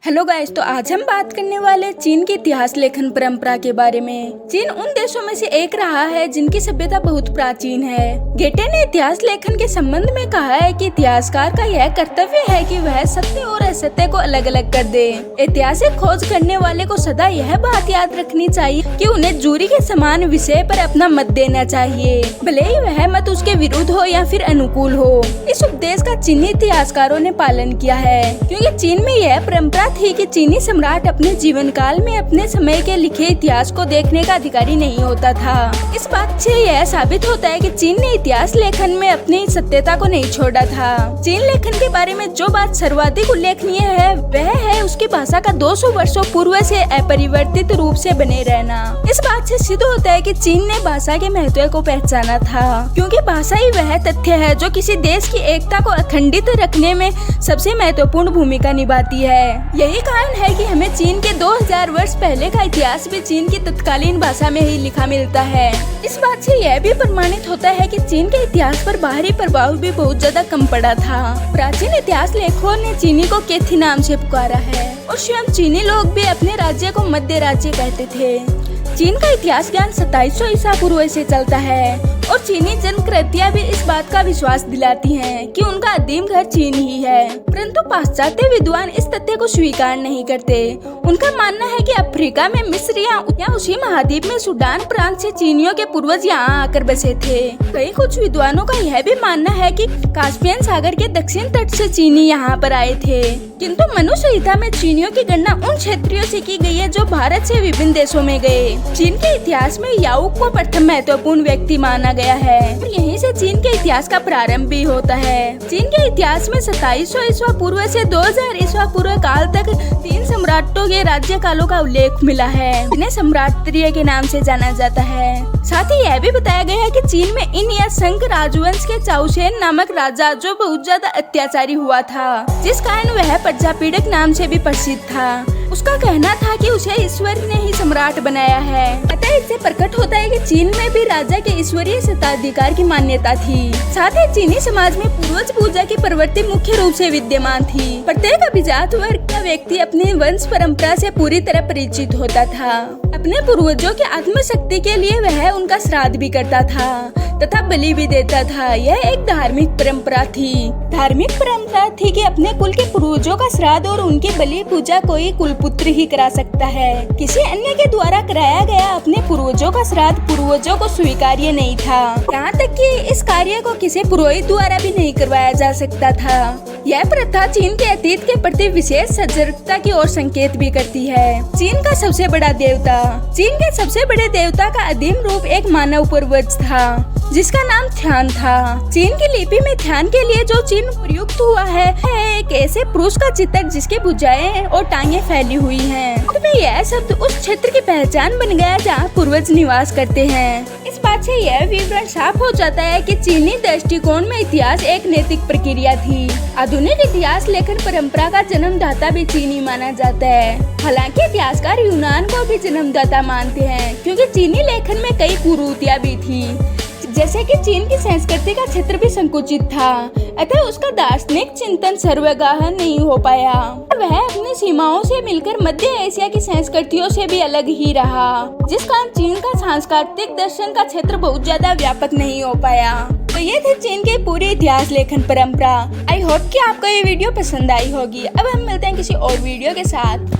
Hello guys, तो आज हम बात करने वाले चीन की इतिहास लेखन परंपरा के बारे में। चीन उन देशों में से एक रहा है जिनकी सभ्यता बहुत प्राचीन है। गेटे ने इतिहास लेखन के संबंध में कहा है कि इतिहासकार का यह कर्तव्य है कि वह सत्य और असत्य को अलग अलग कर दे। ऐतिहासिक खोज करने वाले को सदा यह बात याद रखनी चाहिए कि उन्हें जूरी के समान विषय पर अपना मत देना चाहिए, भले ही वह मत उसके विरुद्ध हो या फिर अनुकूल हो। इस उपदेश का चीनी इतिहासकारों ने पालन किया है, क्योंकि चीन में यह परंपरा थी कि चीनी सम्राट अपने जीवन काल में अपने समय के लिखे इतिहास को देखने का अधिकारी नहीं होता था। इस बात से यह साबित होता है कि चीन ने इतिहास लेखन में अपनी सत्यता को नहीं छोड़ा था। चीन लेखन के बारे में जो बात सर्वाधिक उल्लेखनीय है वह है उसकी भाषा का 200 वर्षों पूर्व से अपरिवर्तित रूप से बने रहना। इस बात से सिद्ध होता है कि चीन ने भाषा के महत्व को पहचाना था, क्योंकि भाषा ही वह तथ्य है जो किसी देश की एकता को अखंडित रखने में सबसे महत्वपूर्ण भूमिका निभाती है। यही कारण है कि हमें चीन के 2000 वर्ष पहले का इतिहास भी चीन की तत्कालीन भाषा में ही लिखा मिलता है। इस बात से यह भी प्रमाणित होता है कि चीन के इतिहास पर बाहरी प्रभाव भी बहुत ज्यादा कम पड़ा था। प्राचीन इतिहास लेखकों ने चीनी को केथी नाम से पुकारा है और स्वयं चीनी लोग भी अपने राज्य को मध्य राज्य कहते थे। चीन का इतिहास ज्ञान 2700 ईसा पूर्व से चलता है और चीनी जनकृतियां भी इस बात का विश्वास दिलाती हैं कि उनका आदिम घर चीन ही है। परंतु पाश्चात्य विद्वान इस तथ्य को स्वीकार नहीं करते। उनका मानना है कि अफ्रीका में मिस्र या उसी महाद्वीप में सूडान प्रांत से चीनियों के पूर्वज यहाँ आकर बसे थे। कई कुछ विद्वानों का यह भी मानना है कि कास्पियन सागर के दक्षिण तट से चीनी यहाँ पर आए थे, किंतु मनु संहिता में चीनियों की गणना उन क्षेत्रों से की गई है जो भारत से विभिन्न देशों में गए। चीन के इतिहास में याओ को प्रथम महत्वपूर्ण व्यक्ति माना गया है और यहीं से चीन के इतिहास का प्रारंभ भी होता है। चीन के इतिहास में 2700 ईसा पूर्व से 2000 ईसा पूर्व काल तक 3 सम्राटों के राज्य कालों का उल्लेख मिला है, जिन्हें सम्राट त्रिय के नाम से जाना जाता है। साथ ही यह भी बताया गया है कि चीन में इन या संघ राजवंश के चाउशेन नामक राजा जो बहुत ज्यादा अत्याचारी हुआ था, जिस कारण वह प्रजापीड़क नाम से भी प्रसिद्ध था। उसका कहना था कि उसे ईश्वर ने ही सम्राट बनाया है। अतः इससे प्रकट होता है कि चीन में भी राजा के ईश्वरीय सत्ताधिकार की मान्यता थी। साथ ही चीनी समाज में पूर्वज पूजा की प्रवृत्ति मुख्य रूप से विद्यमान थी। प्रत्येक अभिजात वर्ग का व्यक्ति अपनी वंश परंपरा से पूरी तरह परिचित होता था। अपने पूर्वजों की आत्मशक्ति के लिए वह उनका श्राद्ध भी करता था तथा बलि भी देता था। यह एक धार्मिक परंपरा थी। धार्मिक परंपरा थी कि अपने कुल के पूर्वजों का श्राद्ध और उनकी बलि पूजा कोई कुलपुत्र ही करा सकता है। किसी अन्य के द्वारा कराया गया अपने पूर्वजों का श्राद्ध पूर्वजों को स्वीकार्य नहीं था। यहाँ तक कि इस कार्य को किसी पुरोहित द्वारा भी नहीं करवाया जा सकता था। यह प्रथा चीन के अतीत के प्रति विशेष सजगता की ओर संकेत भी करती है। चीन का सबसे बड़ा देवता। चीन के सबसे बड़े देवता का आदिम रूप एक मानव पूर्वज था जिसका नाम ध्यान था। चीन की लिपि में ध्यान के लिए जो चिन्ह प्रयुक्त हुआ है एक ऐसे पुरुष का चित्र जिसके भुजाएं और टांगे फैली हुई हैं। तो यह शब्द उस क्षेत्र की पहचान बन गया जहाँ पूर्वज निवास करते हैं। इस बात से यह विवरण साफ हो जाता है कि चीनी दृष्टिकोण में इतिहास एक नैतिक प्रक्रिया थी। आधुनिक इतिहास लेखन परंपरा का जन्मदाता भी चीनी माना जाता है। हालांकि इतिहासकार यूनान को भी जन्मदाता मानते हैं, क्योंकि चीनी लेखन में कई कुरीतियां भी थी, जैसे कि चीन की संस्कृति का क्षेत्र भी संकुचित था, अतः उसका दार्शनिक चिंतन सर्वगाह नहीं हो पाया। वह अपनी सीमाओं से मिलकर मध्य एशिया की संस्कृतियों से भी अलग ही रहा, जिस कारण चीन का सांस्कृतिक दर्शन का क्षेत्र बहुत ज्यादा व्यापक नहीं हो पाया। तो ये थे चीन के पूरे इतिहास लेखन परंपरा। आई होप कि आपको ये वीडियो पसंद आई होगी। अब हम मिलते हैं किसी और वीडियो के साथ।